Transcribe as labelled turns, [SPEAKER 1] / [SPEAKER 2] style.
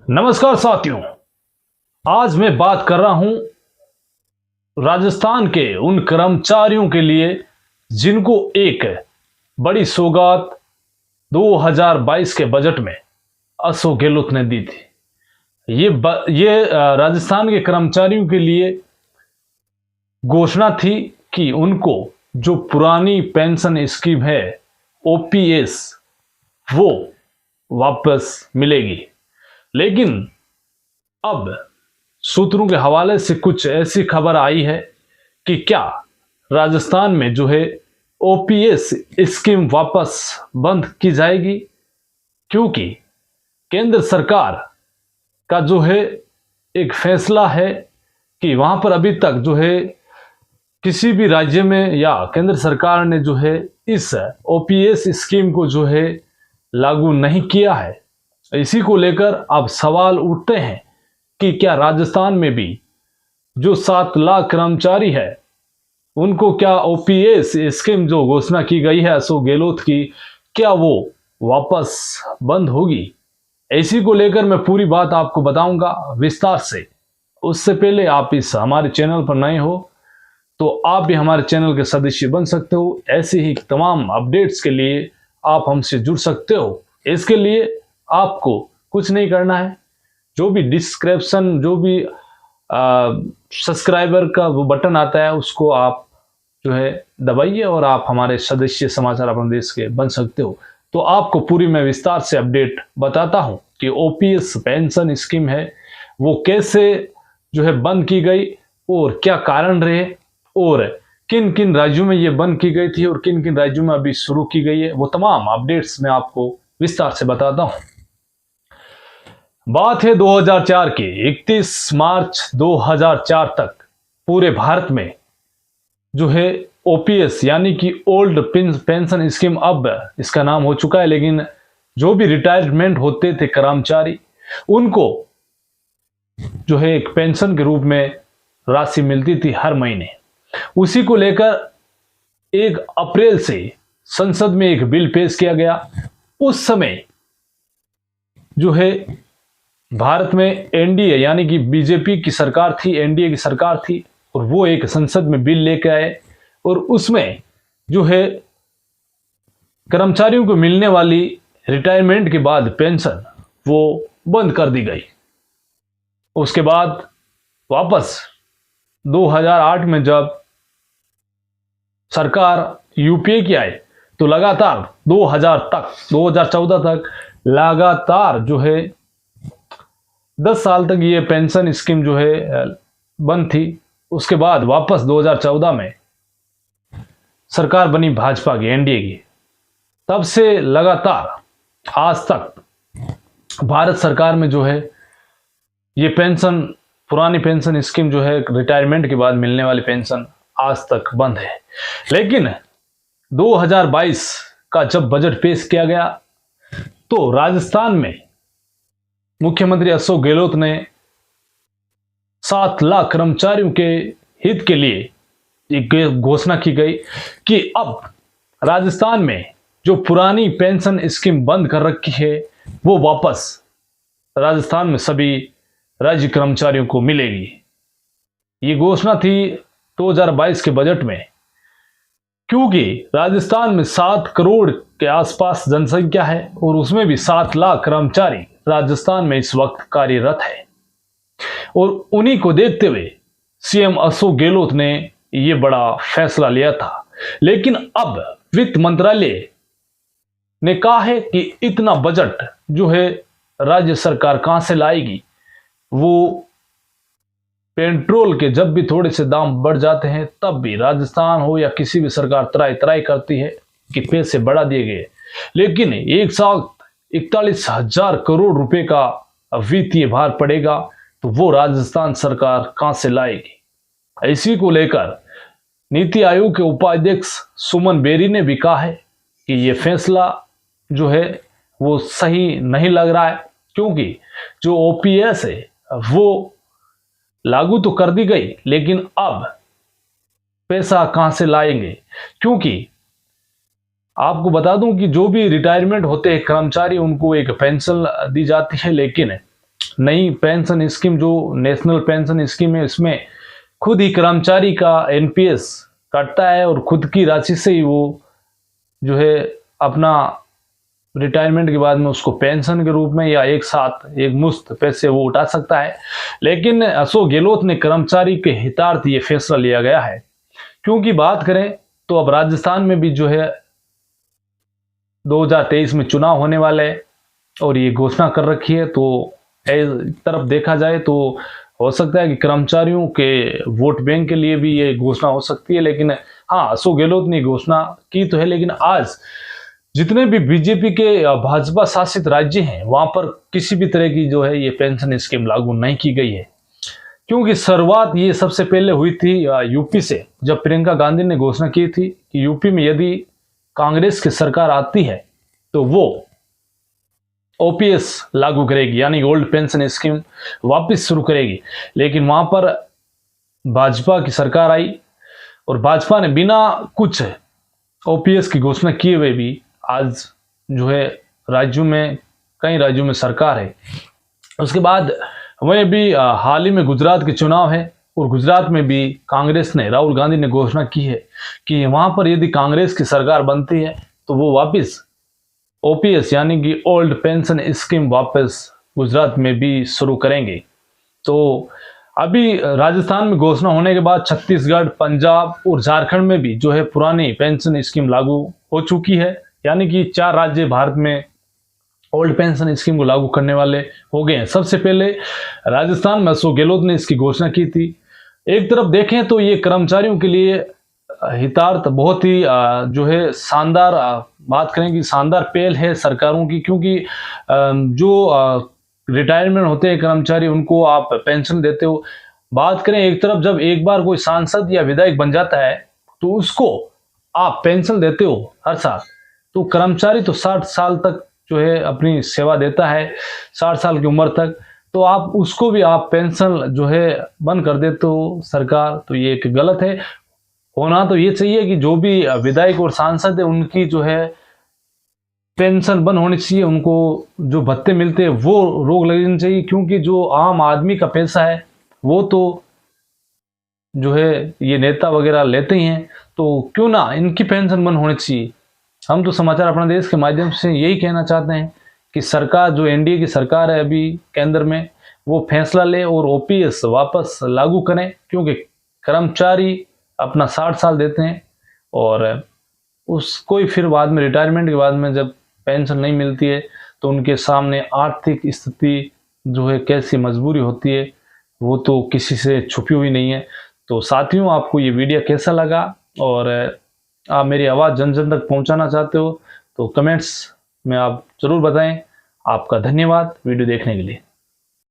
[SPEAKER 1] नमस्कार साथियों, आज मैं बात कर रहा हूं राजस्थान के उन कर्मचारियों के लिए जिनको एक बड़ी सौगात 2022 के बजट में अशोक गहलोत ने दी थी। ये राजस्थान के कर्मचारियों के लिए घोषणा थी कि उनको जो पुरानी पेंशन स्कीम है ओपीएस वो वापस मिलेगी। लेकिन अब सूत्रों के हवाले से कुछ ऐसी खबर आई है कि क्या राजस्थान में जो है ओपीएस स्कीम वापस बंद की जाएगी, क्योंकि केंद्र सरकार का जो है एक फैसला है कि वहां पर अभी तक जो है किसी भी राज्य में या केंद्र सरकार ने जो है इस ओपीएस स्कीम को जो है लागू नहीं किया है। इसी को लेकर अब सवाल उठते हैं कि क्या राजस्थान में भी जो 7 लाख कर्मचारी है उनको क्या ओपीएस स्कीम जो घोषणा की गई है अशोक गहलोत की, क्या वो वापस बंद होगी? इसी को लेकर मैं पूरी बात आपको बताऊंगा विस्तार से। उससे पहले आप इस हमारे चैनल पर नए हो तो आप भी हमारे चैनल के सदस्य बन सकते हो। ऐसे ही तमाम अपडेट्स के लिए आप हमसे जुड़ सकते हो। इसके लिए आपको कुछ नहीं करना है, जो भी डिस्क्रिप्शन जो भी सब्सक्राइबर का वो बटन आता है उसको आप जो है दबाइए और आप हमारे सदस्य समाचार अपने देश के बन सकते हो। तो आपको पूरी मैं विस्तार से अपडेट बताता हूं कि ओपीएस पेंशन स्कीम है वो कैसे जो है बंद की गई और क्या कारण रहे और किन किन राज्यों में ये बंद की गई थी और किन किन राज्यों में अभी शुरू की गई है। वो तमाम अपडेट्स मैं आपको विस्तार से बताता हूं। बात है 2004 की। 31 मार्च 2004 तक पूरे भारत में जो है ओपीएस यानी कि ओल्ड पेंशन स्कीम, अब इसका नाम हो चुका है, लेकिन जो भी रिटायरमेंट होते थे कर्मचारी उनको जो है एक पेंशन के रूप में राशि मिलती थी हर महीने। उसी को लेकर 1 अप्रैल से संसद में एक बिल पेश किया गया। उस समय जो है भारत में एनडीए यानी कि बीजेपी की सरकार थी, एनडीए की सरकार थी, और वो एक संसद में बिल लेकर आए और उसमें जो है कर्मचारियों को मिलने वाली रिटायरमेंट के बाद पेंशन वो बंद कर दी गई। उसके बाद वापस 2008 में जब सरकार यूपीए की आई तो लगातार 2014 तक लगातार जो है 10 साल तक ये पेंशन स्कीम जो है बंद थी। उसके बाद वापस 2014 में सरकार बनी भाजपा की, एनडीए की। तब से लगातार आज तक भारत सरकार में जो है ये पेंशन, पुरानी पेंशन स्कीम जो है रिटायरमेंट के बाद मिलने वाली पेंशन आज तक बंद है। लेकिन 2022 का जब बजट पेश किया गया तो राजस्थान में मुख्यमंत्री अशोक गहलोत ने 7 लाख कर्मचारियों के हित के लिए एक घोषणा की गई कि अब राजस्थान में जो पुरानी पेंशन स्कीम बंद कर रखी है वो वापस राजस्थान में सभी राज्य कर्मचारियों को मिलेगी। ये घोषणा थी 2022 के बजट में, क्योंकि राजस्थान में 7 करोड़ के आसपास जनसंख्या है और उसमें भी 7 लाख कर्मचारी राजस्थान में इस वक्त कार्यरत है। और उन्हीं को देखते हुए सीएम अशोक गहलोत ने ये बड़ा फैसला लिया था। लेकिन अब वित्त मंत्रालय ने कहा है कि इतना बजट जो है राज्य सरकार कहां से लाएगी। वो पेट्रोल के जब भी थोड़े से दाम बढ़ जाते हैं तब भी राजस्थान हो या किसी भी सरकार त्राई त्राई करती है कि पैसे बढ़ा दिए गए, लेकिन एक साथ 41,000 करोड़ रुपए का वित्तीय भार पड़ेगा तो वो राजस्थान सरकार कहां से लाएगी। इसी को लेकर नीति आयोग के उपाध्यक्ष सुमन बेरी ने भी कहा है कि ये फैसला जो है वो सही नहीं लग रहा है, क्योंकि जो ओपीएस है वो लागू तो कर दी गई, लेकिन अब पैसा कहां से लाएंगे। क्योंकि आपको बता दूं कि जो भी रिटायरमेंट होते हैं कर्मचारी उनको एक पेंशन दी जाती है, लेकिन नई पेंशन स्कीम जो नेशनल पेंशन स्कीम है, इसमें खुद ही कर्मचारी का एनपीएस कटता है और खुद की राशि से ही वो जो है अपना रिटायरमेंट के बाद में उसको पेंशन के रूप में या एक साथ एक मुश्त पैसे वो उठा सकता है। लेकिन अशोक गहलोत ने कर्मचारी के हितार्थ ये फैसला लिया गया है, क्योंकि बात करें तो अब राजस्थान में भी जो है 2023 में चुनाव होने वाले हैं और ये घोषणा कर रखी है। तो एक तरफ देखा जाए तो हो सकता है कि कर्मचारियों के वोट बैंक के लिए भी ये घोषणा हो सकती है। लेकिन हाँ, अशोक गहलोत ने घोषणा की तो है, लेकिन आज जितने भी बीजेपी के भाजपा शासित राज्य हैं वहां पर किसी भी तरह की जो है ये पेंशन स्कीम लागू नहीं की गई है, क्योंकि शुरुआत ये सबसे पहले हुई थी यूपी से, जब प्रियंका गांधी ने घोषणा की थी कि यूपी में यदि कांग्रेस की सरकार आती है तो वो ओपीएस लागू करेगी, यानी ओल्ड पेंशन स्कीम वापस शुरू करेगी। लेकिन वहां पर भाजपा की सरकार आई और भाजपा ने बिना कुछ ओपीएस की घोषणा किए हुए भी आज जो है राज्यों में, कई राज्यों में सरकार है। उसके बाद वहीं भी हाल ही में गुजरात के चुनाव है और गुजरात में भी कांग्रेस ने, राहुल गांधी ने घोषणा की है कि वहां पर यदि कांग्रेस की सरकार बनती है तो वो वापस ओपीएस यानी कि ओल्ड पेंशन स्कीम वापस गुजरात में भी शुरू करेंगे। तो अभी राजस्थान में घोषणा होने के बाद छत्तीसगढ़, पंजाब और झारखंड में भी जो है पुरानी पेंशन स्कीम लागू हो चुकी है, यानी कि 4 राज्य भारत में ओल्ड पेंशन स्कीम को लागू करने वाले हो गए हैं। सबसे पहले राजस्थान में अशोक गहलोत ने इसकी घोषणा की थी। एक तरफ देखें तो ये कर्मचारियों के लिए हितार्थ बहुत ही जो है शानदार, बात करें कि शानदार पहल है सरकारों की, क्योंकि जो रिटायरमेंट होते हैं कर्मचारी उनको आप पेंशन देते हो। बात करें एक तरफ जब एक बार कोई सांसद या विधायक बन जाता है तो उसको आप पेंशन देते हो हर साल, तो कर्मचारी तो 60 साल तक जो है अपनी सेवा देता है, 60 साल की उम्र तक, तो आप उसको भी आप पेंशन जो है बंद कर देते हो सरकार, तो ये एक गलत है। होना तो ये चाहिए कि जो भी विधायक और सांसद है उनकी जो है पेंशन बंद होनी चाहिए, उनको जो भत्ते मिलते हैं वो रोक लगनी चाहिए, क्योंकि जो आम आदमी का पैसा है वो तो जो है ये नेता वगैरह लेते ही हैं, तो क्यों ना इनकी पेंशन बंद होनी चाहिए। हम तो समाचार अपना देश के माध्यम से यही कहना चाहते हैं कि सरकार, जो एनडीए की सरकार है अभी केंद्र में, वो फैसला ले और ओपीएस वापस लागू करें, क्योंकि कर्मचारी अपना 60 साल देते हैं और उसको ही फिर बाद में रिटायरमेंट के बाद में जब पेंशन नहीं मिलती है तो उनके सामने आर्थिक स्थिति जो है कैसी मजबूरी होती है वो तो किसी से छुपी हुई नहीं है। तो साथियों, आपको ये वीडियो कैसा लगा और आप मेरी आवाज़ जन जन तक पहुंचाना चाहते हो तो कमेंट्स में आप ज़रूर बताएं। आपका धन्यवाद वीडियो देखने के लिए।